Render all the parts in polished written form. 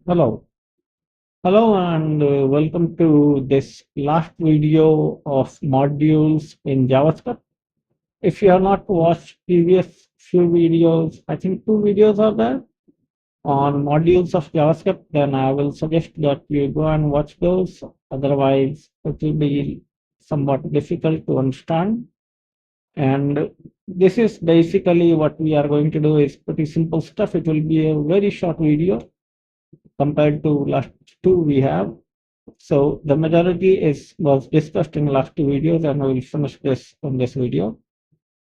Hello. Hello and welcome to this last video of modules in JavaScript. If you have not watched previous few videos, I think two videos are there on modules of JavaScript, then I will suggest that you go and watch those. Otherwise, it will be somewhat difficult to understand. And this is basically what we are going to do is pretty simple stuff. It will be a very short video compared to last two we have. So the majority is was discussed in last two videos, and we will finish this in this video.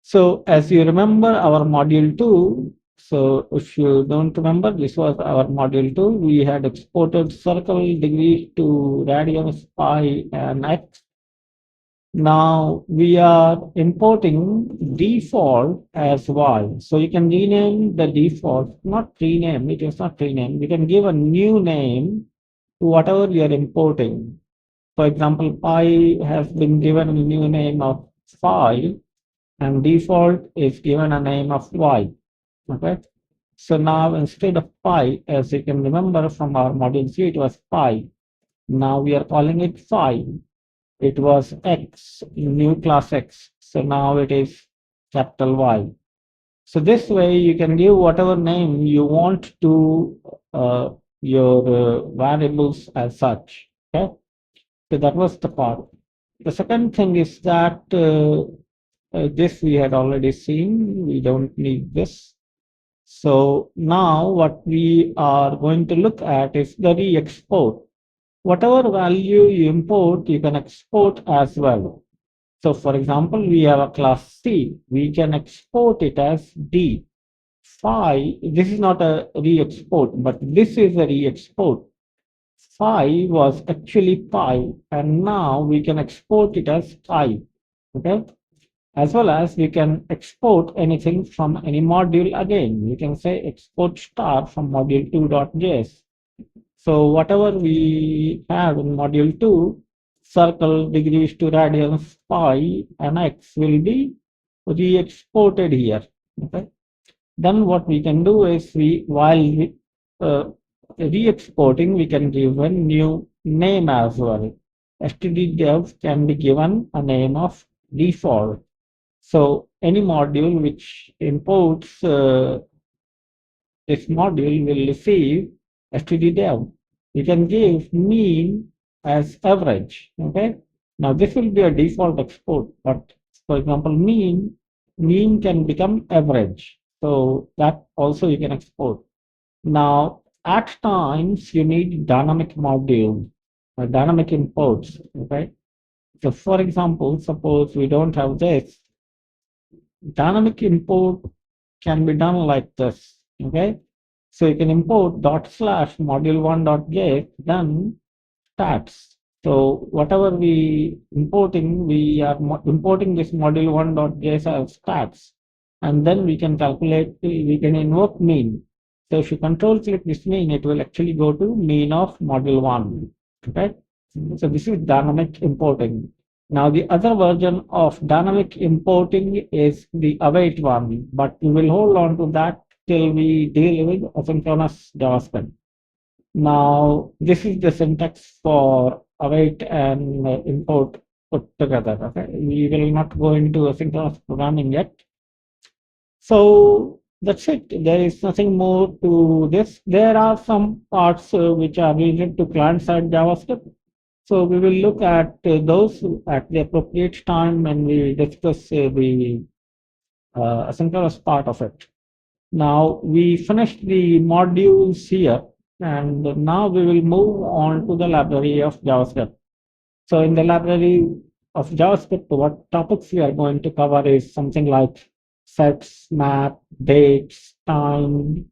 So as you remember our module 2, so if you don't remember, this was our module 2. We had exported circle, degree to radians, pi, and x. Now we are importing default as y. So you can rename the default, not rename, it is not rename. You can give a new name to whatever you are importing. For example, pi has been given a new name of phi and default is given a name of y. Okay. So now instead of pi, as you can remember from our module C, it was pi. Now we are calling it phi. It was X, new class X. So now it is capital Y. So this way you can give whatever name you want to your variables as such. Okay. So that was the part. The second thing is that this we had already seen. We don't need this. So now what we are going to look at is the re-export. Whatever value you import, you can export as well. So for example, we have a class C. We can export it as D. Phi, this is not a re-export, but this is a re-export. Phi was actually pi, and now we can export it as pi. Okay. As well as we can export anything from any module again. We can say export star from module 2.js. So whatever we have in module 2, circle, degrees to radians, pi, and x will be re-exported here. Okay. Then what we can do is while uh, re-exporting, we can give a new name as well. std_dev can be given a name of default. So any module which imports this module will receive std_dev. You can give mean as average. Okay. Now this will be a default export, but for example, mean can become average. So that also you can export. Now at times you need dynamic module, dynamic imports. Okay. So for example, suppose we don't have this, dynamic import can be done like this. Okay. So you can import /module1.get, then stats. So whatever we importing, we are importing this module1.js as stats. And then we can calculate, we can invoke mean. So if you control click this mean, it will actually go to mean of module 1. Okay. So this is dynamic importing. Now the other version of dynamic importing is the await one, but we will hold on to that till we deal with asynchronous JavaScript. Now this is the syntax for await and import put together. Okay, we will not go into asynchronous programming yet. So that's it. There is nothing more to this. There are some parts which are related to client-side JavaScript. So we will look at those at the appropriate time when we discuss the asynchronous part of it. Now we finished the modules here, and now we will move on to the library of JavaScript. So in the library of JavaScript, what topics we are going to cover is something like sets, map, dates, time,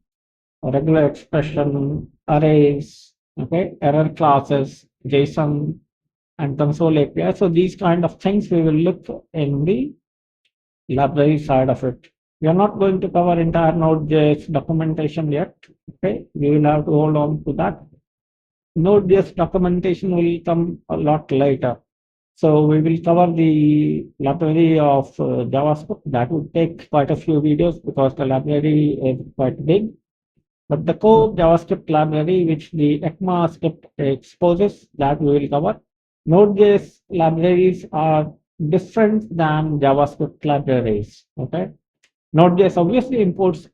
regular expression, arrays, okay, error classes, JSON, and console API. So these kind of things we will look in the library side of it. We are not going to cover entire Node.js documentation yet. Okay, we will have to hold on to that. Node.js documentation will come a lot later. So we will cover the library of JavaScript. That would take quite a few videos because the library is quite big. But the core JavaScript library, which the ECMAScript exposes, that we will cover. Node.js libraries are different than JavaScript libraries. Okay, Node.js obviously imports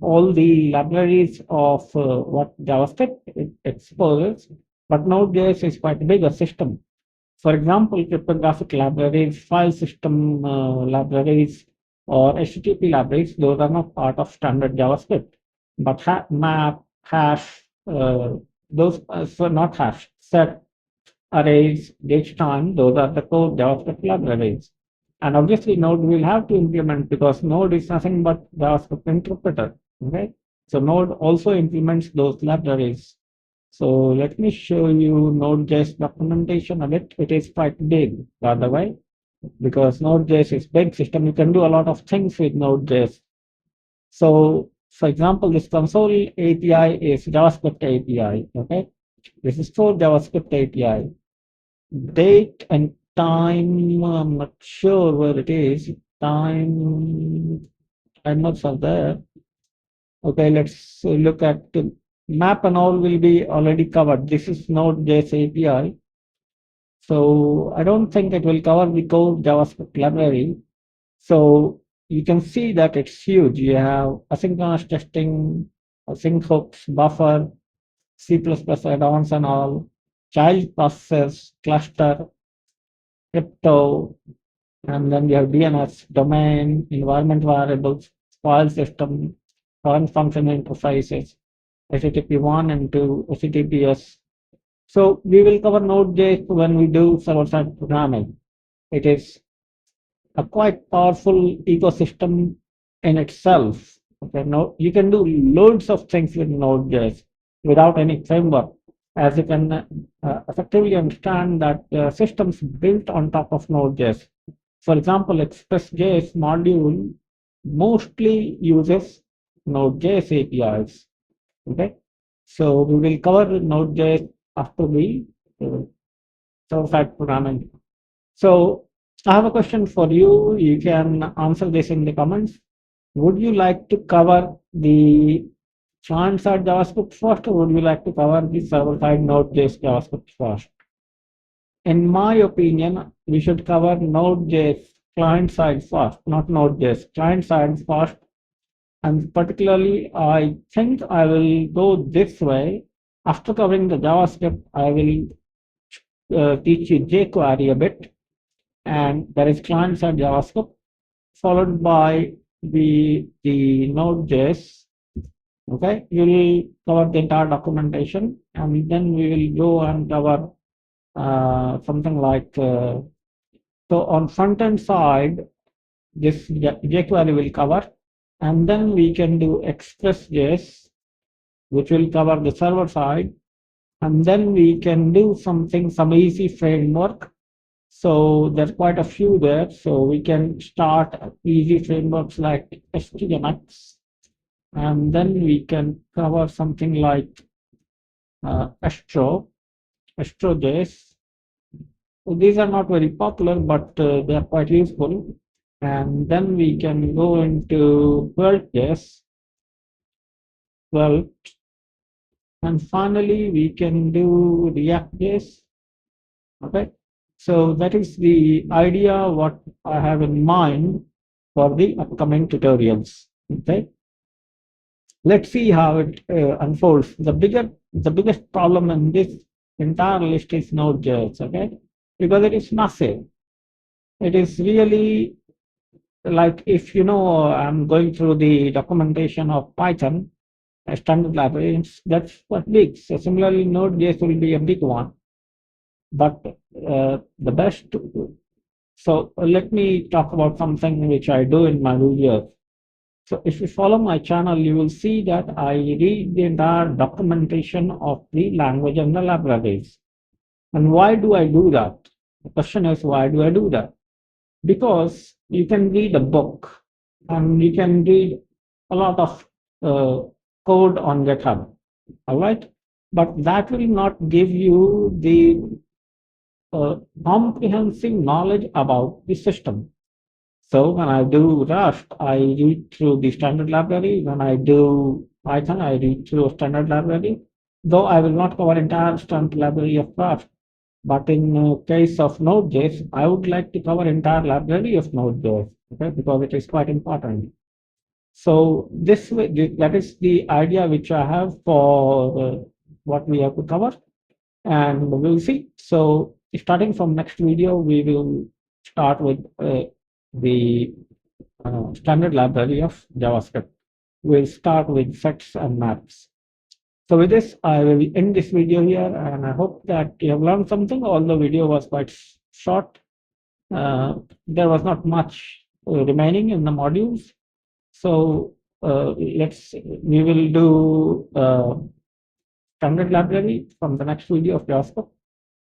all the libraries of what JavaScript exposes, but Node.js is quite a bigger system. For example, cryptographic libraries, file system libraries, or HTTP libraries, those are not part of standard JavaScript. But map, hash, those, so not hash, set, arrays, datetime, those are the core JavaScript libraries. And obviously, Node will have to implement because Node is nothing but JavaScript interpreter. Okay, so Node also implements those libraries. So let me show you Node.js documentation a bit. It is quite big, by the way, because Node.js is big system. You can do a lot of things with Node.js. So, for example, this console API is JavaScript API. Okay, this is for JavaScript API. Date and time, I'm not sure where it is. Time, I'm not sure there. Okay, let's look at the map and all will be already covered. This is Node.js API. So I don't think it will cover the core JavaScript library. So you can see that it's huge. You have asynchronous testing, async hooks, buffer, C++ add-ons and all, child process, cluster, crypto, and then you have DNS, domain, environment variables, file system, foreign function interfaces, HTTP1 and 2, HTTPS. So we will cover Node.js when we do server-side programming. It is a quite powerful ecosystem in itself. Okay, no, you can do loads of things with Node.js without any framework. As you can effectively understand that systems built on top of Node.js. For example, Express.js module mostly uses Node.js APIs. Okay, so we will cover Node.js after the server-side programming. So I have a question for you. You can answer this in the comments. Would you like to cover the client-side JavaScript first, or would you like to cover the server-side Node.js JavaScript first? In my opinion, we should cover Node.js client-side first, not Node.js client-side first. And particularly, I think I will go this way. After covering the JavaScript, I will teach you jQuery a bit, and there is client-side JavaScript, followed by the Node.js. Okay, we will cover the entire documentation, and then we will go and cover something like so on front-end side, this jQuery will cover, and then we can do Express.js, which will cover the server side, and then we can do some easy framework. So there's quite a few there. So we can start easy frameworks like HTMX, and then we can cover something like Astro.js. So these are not very popular, but they are quite useful. And then we can go into Svelte.js, and finally we can do React.js. Okay, so that is the idea what I have in mind for the upcoming tutorials. Okay, let's see how it unfolds. The biggest problem in this entire list is Node.js. Okay, because it is massive. It is really like, if you know, I'm going through the documentation of Python, a standard library, that's what big. So similarly, Node.js will be a big one. But the best. So let me talk about something which I do in my videos. So if you follow my channel, you will see that I read the entire documentation of the language and the libraries. And why do I do that? The question is, why do I do that? Because you can read a book and you can read a lot of code on GitHub, all right? But that will not give you the comprehensive knowledge about the system. So when I do Rust, I read through the standard library. When I do Python, I read through standard library, though I will not cover entire standard library of Flask. But in case of Node.js, I would like to cover entire library of Node.js, okay, because it is quite important. So that is the idea which I have for what we have to cover, and we'll see. So starting from next video, we will start with the standard library of JavaScript. We'll start with sets and maps. So with this, I will end this video here, and I hope that you have learned something. Although the video was quite short, there was not much remaining in the modules. So we will do standard library from the next video of JavaScript.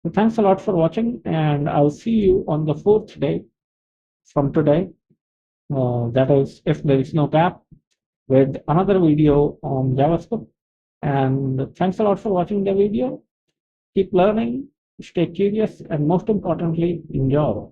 So thanks a lot for watching, and I'll see you on the fourth day from today. That is, if there is no gap, with another video on JavaScript. And thanks a lot for watching the video. Keep learning, stay curious, and most importantly, enjoy.